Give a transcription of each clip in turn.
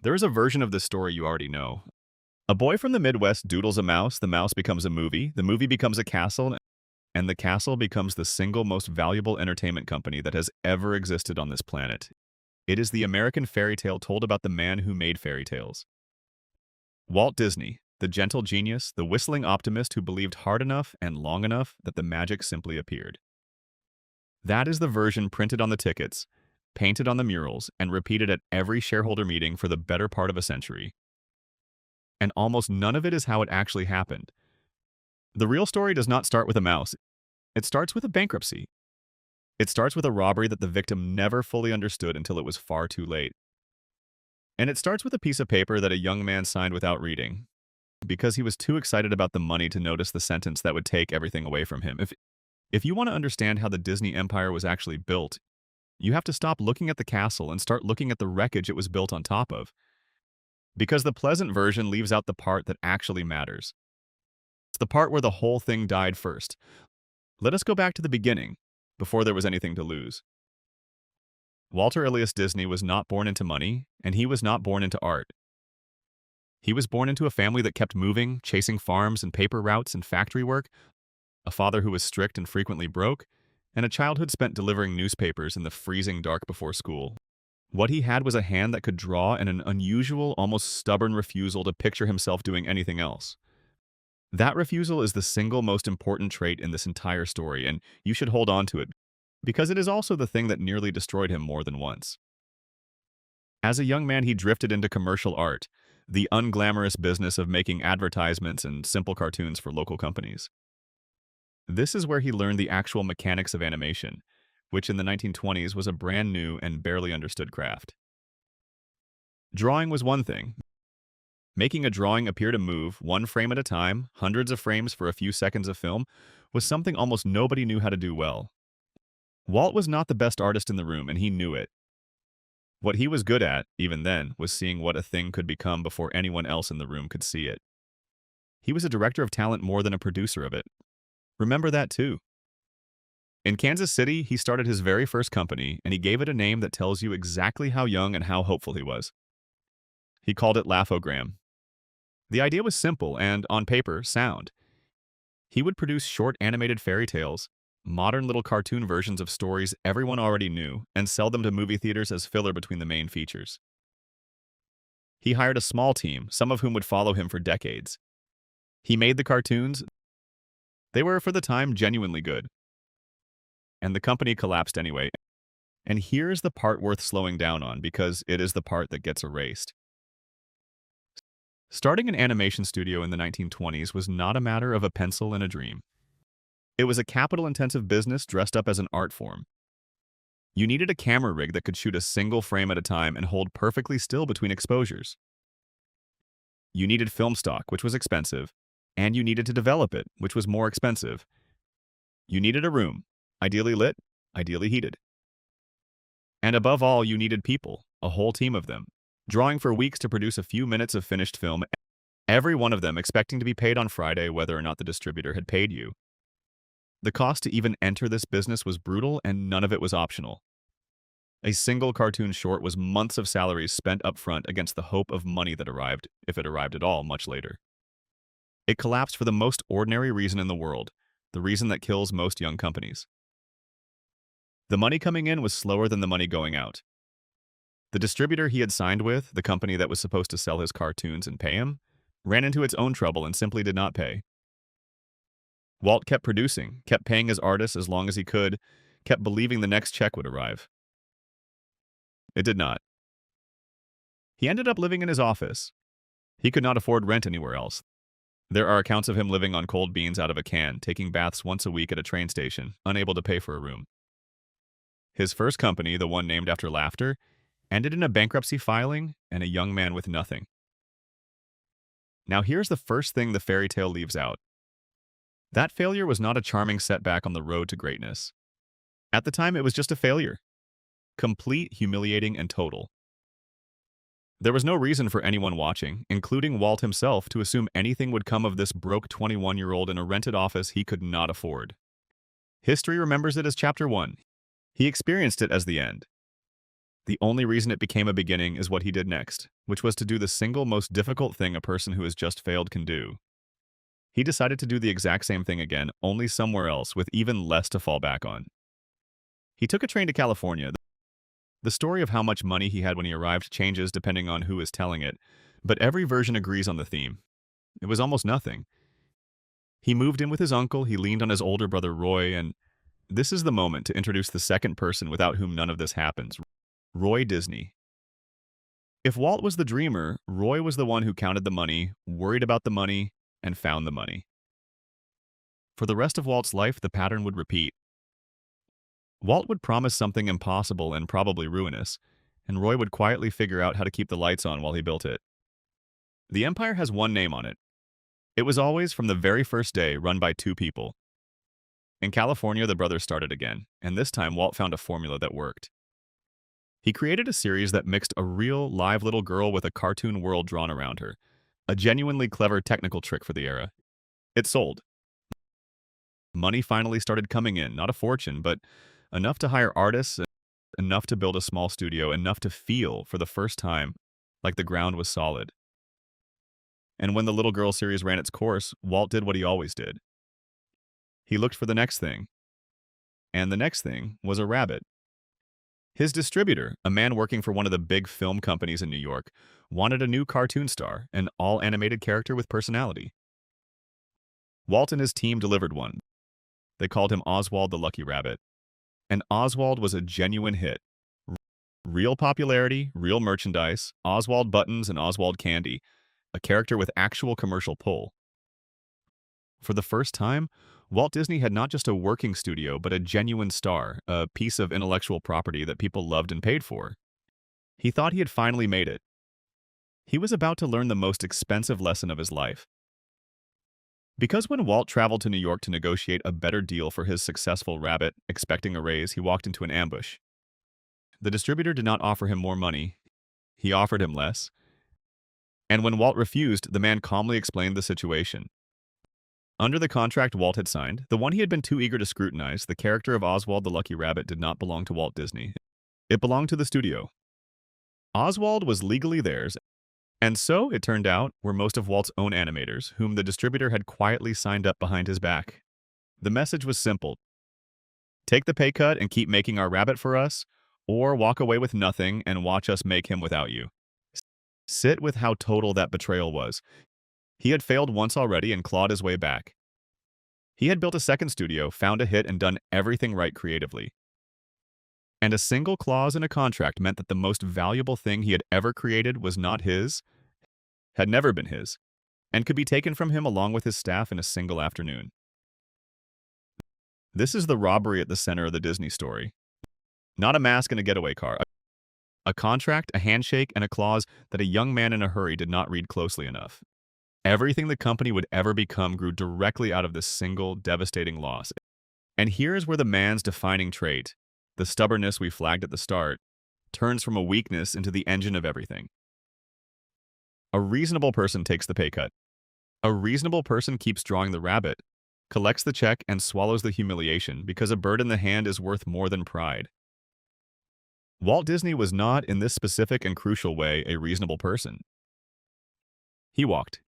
There is a version of this story you already know. A boy from the Midwest doodles the mouse becomes a movie, the movie becomes a castle, and the castle becomes the single most valuable entertainment company that has ever existed on this planet. It is the American fairy tale told about the man who made fairy tales. Walt Disney, the gentle genius, the whistling optimist who believed hard enough and long enough that the magic simply appeared. That is the version printed on the tickets, painted on the murals, and repeated at every shareholder meeting for the better part of a century. And almost none of it is how it actually happened. The real story does not start with a mouse. It starts with a bankruptcy. It starts with a robbery that the victim never fully understood until it was far too late. And it starts with a piece of paper that a young man signed without reading, because he was too excited about the money to notice the sentence that would take everything away from him. If you want to understand how the Disney empire was actually built, you have to stop looking at the castle and start looking at the wreckage it was built on top of. Because the pleasant version leaves out the part that actually matters. It's the part where the whole thing died first. Let us go back to the beginning, before there was anything to lose. Walter Elias Disney was not born into money, and he was not born into art. He was born into a family that kept moving, chasing farms and paper routes and factory work, a father who was strict and frequently broke, and a childhood spent delivering newspapers in the freezing dark before school. What he had was a hand that could draw and an unusual, almost stubborn refusal to picture himself doing anything else. That refusal is the single most important trait in this entire story, and you should hold on to it, because it is also the thing that nearly destroyed him more than once. As a young man, he drifted into commercial art, the unglamorous business of making advertisements and simple cartoons for local companies. This is where he learned the actual mechanics of animation, which in the 1920s was a brand new and barely understood craft. Drawing was one thing. Making a drawing appear to move, one frame at a time, hundreds of frames for a few seconds of film, was something almost nobody knew how to do well. Walt was not the best artist in the room, and he knew it. What he was good at, even then, was seeing what a thing could become before anyone else in the room could see it. He was a director of talent more than a producer of it. Remember that too. In Kansas City, he started his very first company, and he gave it a name that tells you exactly how young and how hopeful he was. He called it Laugh-O-Gram. The idea was simple and, on paper, sound. He would produce short animated fairy tales, modern little cartoon versions of stories everyone already knew, and sell them to movie theaters as filler between the main features. He hired a small team, some of whom would follow him for decades. He made the cartoons. They were, for the time, genuinely good. And the company collapsed anyway. And here's the part worth slowing down on, because it is the part that gets erased. Starting an animation studio in the 1920s was not a matter of a pencil and a dream. It was a capital-intensive business dressed up as an art form. You needed a camera rig that could shoot a single frame at a time and hold perfectly still between exposures. You needed film stock, which was expensive, and you needed to develop it, which was more expensive. You needed a room, ideally lit, ideally heated. And above all, you needed people, a whole team of them, drawing for weeks to produce a few minutes of finished film, every one of them expecting to be paid on Friday whether or not the distributor had paid you. The cost to even enter this business was brutal, and none of it was optional. A single cartoon short was months of salaries spent up front against the hope of money that arrived, if it arrived at all, much later. It collapsed for the most ordinary reason in the world, the reason that kills most young companies. The money coming in was slower than the money going out. The distributor he had signed with, the company that was supposed to sell his cartoons and pay him, ran into its own trouble and simply did not pay. Walt kept producing, kept paying his artists as long as he could, kept believing the next check would arrive. It did not. He ended up living in his office. He could not afford rent anywhere else. There are accounts of him living on cold beans out of a can, taking baths once a week at a train station, unable to pay for a room. His first company, the one named after laughter, ended in a bankruptcy filing and a young man with nothing. Now here's the first thing the fairy tale leaves out. That failure was not a charming setback on the road to greatness. At the time, it was just a failure. Complete, humiliating, and total. There was no reason for anyone watching, including Walt himself, to assume anything would come of this broke 21-year-old in a rented office he could not afford. History remembers it as Chapter 1. He experienced it as the end. The only reason it became a beginning is what he did next, which was to do the single most difficult thing a person who has just failed can do. He decided to do the exact same thing again, only somewhere else, with even less to fall back on. He took a train to California. The story of how much money he had when he arrived changes depending on who is telling it, but every version agrees on the theme. It was almost nothing. He moved in with his uncle, he leaned on his older brother Roy, and this is the moment to introduce the second person without whom none of this happens, Roy Disney. If Walt was the dreamer, Roy was the one who counted the money, worried about the money, and found the money. For the rest of Walt's life, the pattern would repeat. Walt would promise something impossible and probably ruinous, and Roy would quietly figure out how to keep the lights on while he built it. The empire has one name on it. It was always, from the very first day, run by two people. In California, the brothers started again, and this time Walt found a formula that worked. He created a series that mixed a real, live little girl with a cartoon world drawn around her, a genuinely clever technical trick for the era. It sold. Money finally started coming in, not a fortune, but enough to hire artists, enough to build a small studio, enough to feel, for the first time, like the ground was solid. And when the Little Girl series ran its course, Walt did what he always did. He looked for the next thing. And the next thing was a rabbit. His distributor, a man working for one of the big film companies in New York, wanted a new cartoon star, an all-animated character with personality. Walt and his team delivered one. They called him Oswald the Lucky Rabbit. And Oswald was a genuine hit. Real popularity, real merchandise, Oswald buttons and Oswald candy, a character with actual commercial pull. For the first time, Walt Disney had not just a working studio, but a genuine star, a piece of intellectual property that people loved and paid for. He thought he had finally made it. He was about to learn the most expensive lesson of his life. Because when Walt traveled to New York to negotiate a better deal for his successful rabbit, expecting a raise, he walked into an ambush. The distributor did not offer him more money. He offered him less. And when Walt refused, the man calmly explained the situation. Under the contract Walt had signed, the one he had been too eager to scrutinize, the character of Oswald the Lucky Rabbit did not belong to Walt Disney. It belonged to the studio. Oswald was legally theirs, and so, it turned out, were most of Walt's own animators, whom the distributor had quietly signed up behind his back. The message was simple. Take the pay cut and keep making our rabbit for us, or walk away with nothing and watch us make him without you. Sit with how total that betrayal was. He had failed once already and clawed his way back. He had built a second studio, found a hit, and done everything right creatively. And a single clause in a contract meant that the most valuable thing he had ever created was not his, had never been his, and could be taken from him along with his staff in a single afternoon. This is the robbery at the center of the Disney story. Not a mask and a getaway car. A contract, a handshake, and a clause that a young man in a hurry did not read closely enough. Everything the company would ever become grew directly out of this single, devastating loss. And here is where the man's defining trait, the stubbornness we flagged at the start, turns from a weakness into the engine of everything. A reasonable person takes the pay cut. A reasonable person keeps drawing the rabbit, collects the check, and swallows the humiliation because a bird in the hand is worth more than pride. Walt Disney was not, in this specific and crucial way, a reasonable person. He walked.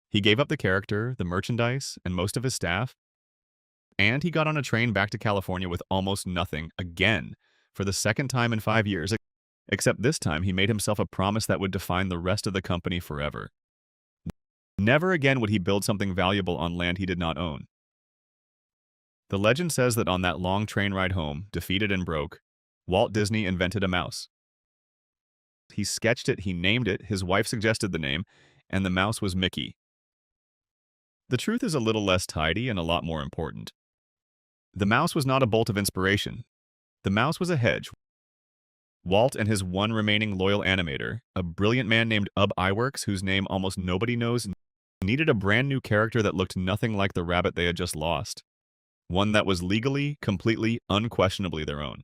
He gave up the character, the merchandise, and most of his staff, and he got on a train back to California with almost nothing, again, for the second time in 5 years, except this time he made himself a promise that would define the rest of the company forever. Never again would he build something valuable on land he did not own. The legend says that on that long train ride home, defeated and broke, Walt Disney invented a mouse. He sketched it, he named it, his wife suggested the name, and the mouse was Mickey. The truth is a little less tidy and a lot more important. The mouse was not a bolt of inspiration. The mouse was a hedge. Walt and his one remaining loyal animator, a brilliant man named Ub Iwerks, whose name almost nobody knows, needed a brand new character that looked nothing like the rabbit they had just lost. One that was legally, completely, unquestionably their own.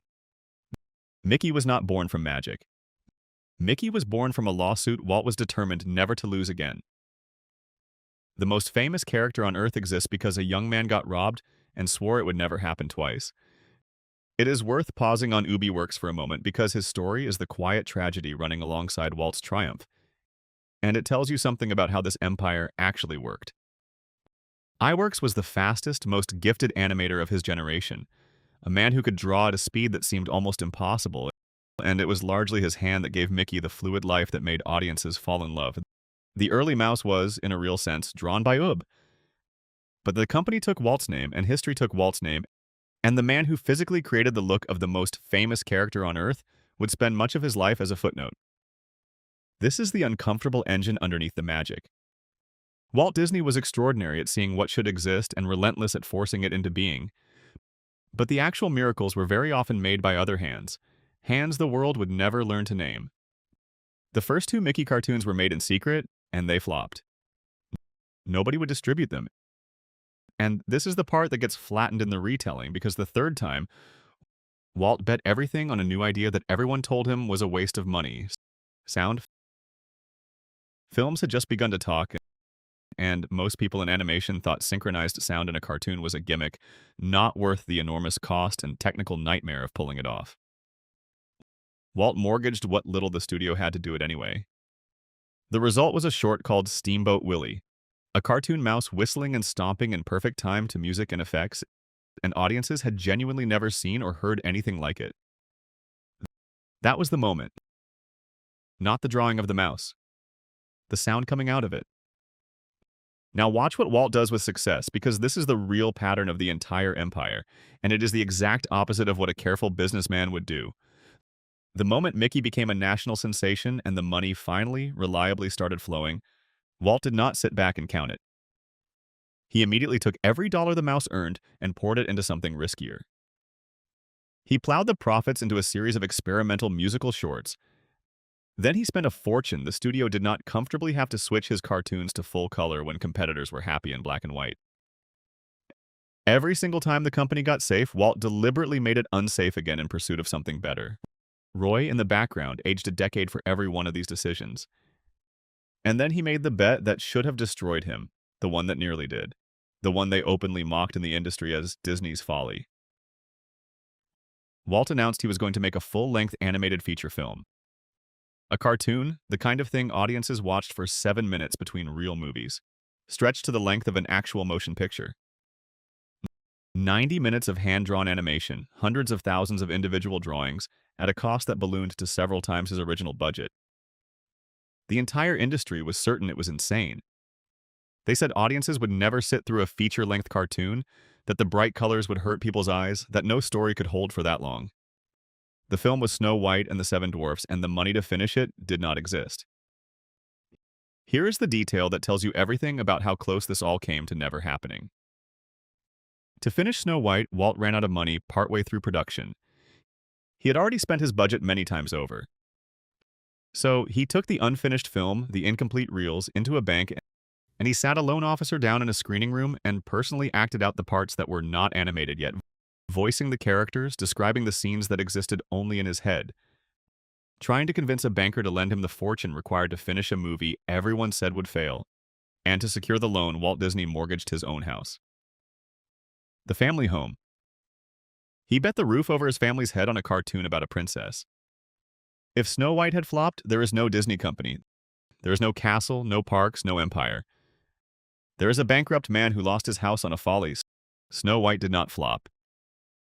Mickey was not born from magic. Mickey was born from a lawsuit Walt was determined never to lose again. The most famous character on Earth exists because a young man got robbed and swore it would never happen twice. It is worth pausing on Ubi Works for a moment because his story is the quiet tragedy running alongside Walt's triumph, and it tells you something about how this empire actually worked. iWorks was the fastest, most gifted animator of his generation, a man who could draw at a speed that seemed almost impossible, and it was largely his hand that gave Mickey the fluid life that made audiences fall in love. The early mouse was, in a real sense, drawn by Ub. But the company took Walt's name, and history took Walt's name, and the man who physically created the look of the most famous character on Earth would spend much of his life as a footnote. This is the uncomfortable engine underneath the magic. Walt Disney was extraordinary at seeing what should exist and relentless at forcing it into being. But the actual miracles were very often made by other hands, hands the world would never learn to name. The first two Mickey cartoons were made in secret, and they flopped. Nobody would distribute them. And this is the part that gets flattened in the retelling, because the third time, Walt bet everything on a new idea that everyone told him was a waste of money. Sound? Films had just begun to talk, and most people in animation thought synchronized sound in a cartoon was a gimmick, not worth the enormous cost and technical nightmare of pulling it off. Walt mortgaged what little the studio had to do it anyway. The result was a short called Steamboat Willie, a cartoon mouse whistling and stomping in perfect time to music and effects, and audiences had genuinely never seen or heard anything like it. That was the moment. Not the drawing of the mouse. The sound coming out of it. Now watch what Walt does with success, because this is the real pattern of the entire empire, and it is the exact opposite of what a careful businessman would do. The moment Mickey became a national sensation and the money finally, reliably started flowing, Walt did not sit back and count it. He immediately took every dollar the mouse earned and poured it into something riskier. He plowed the profits into a series of experimental musical shorts. Then he spent a fortune the studio did not comfortably have to switch his cartoons to full color when competitors were happy in black and white. Every single time the company got safe, Walt deliberately made it unsafe again in pursuit of something better. Roy, in the background, aged a decade for every one of these decisions. And then he made the bet that should have destroyed him, the one that nearly did, the one they openly mocked in the industry as Disney's Folly. Walt announced he was going to make a full-length animated feature film. A cartoon, the kind of thing audiences watched for 7 minutes between real movies, stretched to the length of an actual motion picture. 90 minutes of hand-drawn animation, hundreds of thousands of individual drawings, at a cost that ballooned to several times his original budget. The entire industry was certain it was insane. They said audiences would never sit through a feature-length cartoon, that the bright colors would hurt people's eyes, that no story could hold for that long. The film was Snow White and the Seven Dwarfs, and the money to finish it did not exist. Here is the detail that tells you everything about how close this all came to never happening. To finish Snow White, Walt ran out of money partway through production. He had already spent his budget many times over. So he took the unfinished film, the incomplete reels, into a bank, and he sat a loan officer down in a screening room and personally acted out the parts that were not animated yet, voicing the characters, describing the scenes that existed only in his head, trying to convince a banker to lend him the fortune required to finish a movie everyone said would fail. And to secure the loan, Walt Disney mortgaged his own house. The family home. He bet the roof over his family's head on a cartoon about a princess. If Snow White had flopped, there is no Disney company. There is no castle, no parks, no empire. There is a bankrupt man who lost his house on a Folly. Snow White did not flop.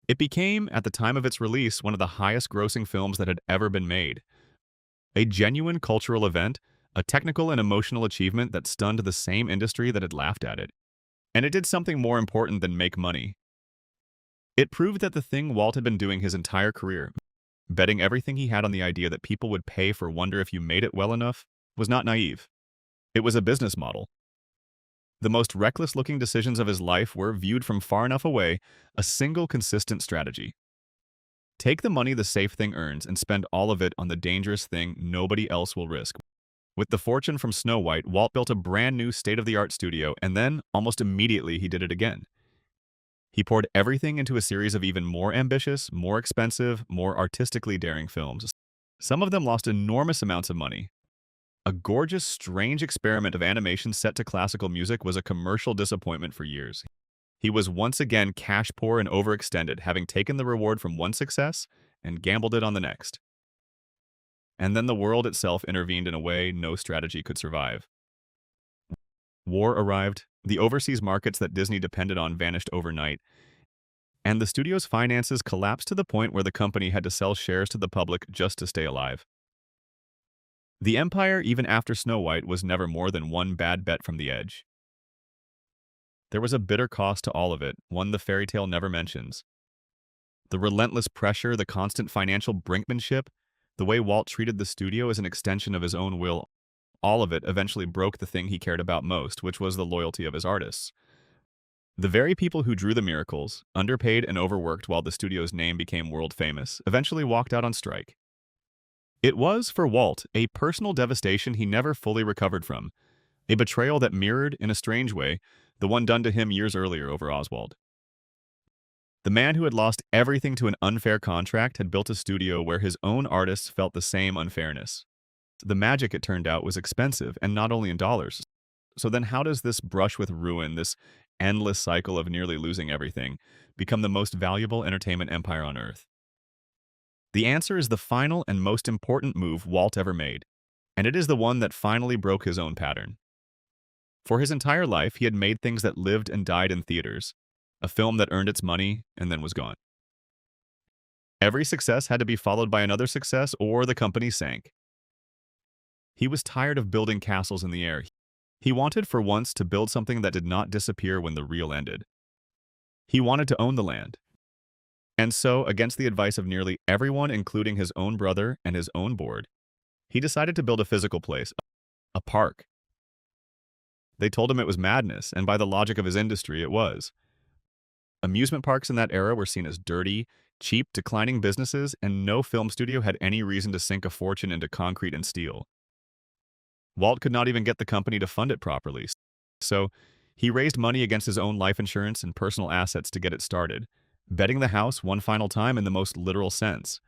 It became, at the time of its release, one of the highest-grossing films that had ever been made. A genuine cultural event, a technical and emotional achievement that stunned the same industry that had laughed at it. And it did something more important than make money. It proved that the thing Walt had been doing his entire career, betting everything he had on the idea that people would pay for wonder if you made it well enough, was not naive. It was a business model. The most reckless-looking decisions of his life were, viewed from far enough away, a single consistent strategy. Take the money the safe thing earns and spend all of it on the dangerous thing nobody else will risk. With the fortune from Snow White, Walt built a brand new state-of-the-art studio, and then, almost immediately, he did it again. He poured everything into a series of even more ambitious, more expensive, more artistically daring films. Some of them lost enormous amounts of money. A gorgeous, strange experiment of animation set to classical music was a commercial disappointment for years. He was once again cash poor and overextended, having taken the reward from one success and gambled it on the next. And then the world itself intervened in a way no strategy could survive. War arrived, the overseas markets that Disney depended on vanished overnight, and the studio's finances collapsed to the point where the company had to sell shares to the public just to stay alive. The empire, even after Snow White, was never more than one bad bet from the edge. There was a bitter cost to all of it, one the fairy tale never mentions. The relentless pressure, the constant financial brinkmanship, the way Walt treated the studio as an extension of his own will, all of it eventually broke the thing he cared about most, which was the loyalty of his artists. The very people who drew the miracles, underpaid and overworked while the studio's name became world famous, eventually walked out on strike. It was, for Walt, a personal devastation he never fully recovered from, a betrayal that mirrored, in a strange way, the one done to him years earlier over Oswald. The man who had lost everything to an unfair contract had built a studio where his own artists felt the same unfairness. The magic, it turned out, was expensive, and not only in dollars. So then how does this brush with ruin, this endless cycle of nearly losing everything, become the most valuable entertainment empire on Earth? The answer is the final and most important move Walt ever made, and it is the one that finally broke his own pattern. For his entire life, he had made things that lived and died in theaters, a film that earned its money and then was gone. Every success had to be followed by another success or the company sank. He was tired of building castles in the air. He wanted for once to build something that did not disappear when the reel ended. He wanted to own the land. And so, against the advice of nearly everyone, including his own brother and his own board, he decided to build a physical place, a park. They told him it was madness, and by the logic of his industry, it was. Amusement parks in that era were seen as dirty, cheap, declining businesses, and no film studio had any reason to sink a fortune into concrete and steel. Walt could not even get the company to fund it properly, so he raised money against his own life insurance and personal assets to get it started, betting the house one final time in the most literal sense.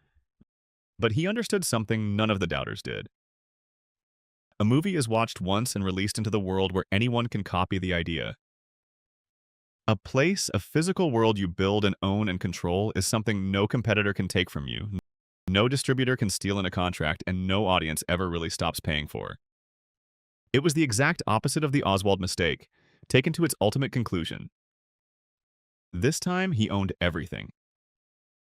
But he understood something none of the doubters did. A movie is watched once and released into the world where anyone can copy the idea. A place, a physical world you build and own and control, is something no competitor can take from you, no distributor can steal in a contract, and no audience ever really stops paying for. It was the exact opposite of the Oswald mistake, taken to its ultimate conclusion. This time, he owned everything.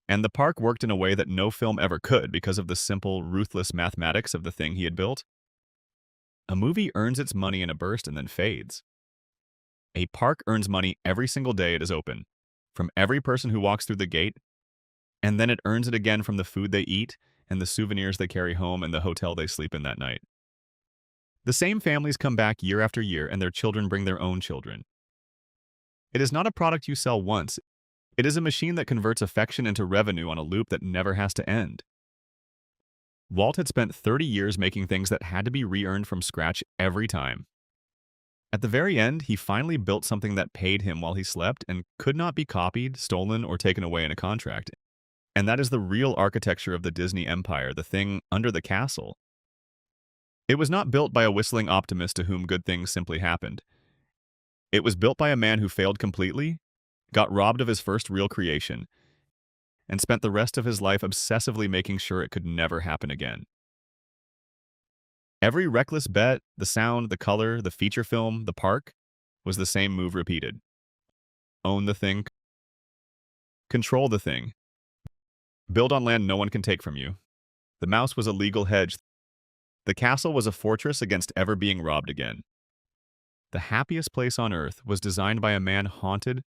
And the park worked in a way that no film ever could because of the simple, ruthless mathematics of the thing he had built. A movie earns its money in a burst and then fades. A park earns money every single day it is open, from every person who walks through the gate, and then it earns it again from the food they eat and the souvenirs they carry home and the hotel they sleep in that night. The same families come back year after year, and their children bring their own children. It is not a product you sell once. It is a machine that converts affection into revenue on a loop that never has to end. Walt had spent 30 years making things that had to be re-earned from scratch every time. At the very end, he finally built something that paid him while he slept and could not be copied, stolen, or taken away in a contract. And that is the real architecture of the Disney empire, the thing under the castle. It was not built by a whistling optimist to whom good things simply happened. It was built by a man who failed completely, got robbed of his first real creation, and spent the rest of his life obsessively making sure it could never happen again. Every reckless bet, the sound, the color, the feature film, the park, was the same move repeated. Own the thing. Control the thing. Build on land no one can take from you. The mouse was a legal hedge. The castle was a fortress against ever being robbed again. The happiest place on earth was designed by a man haunted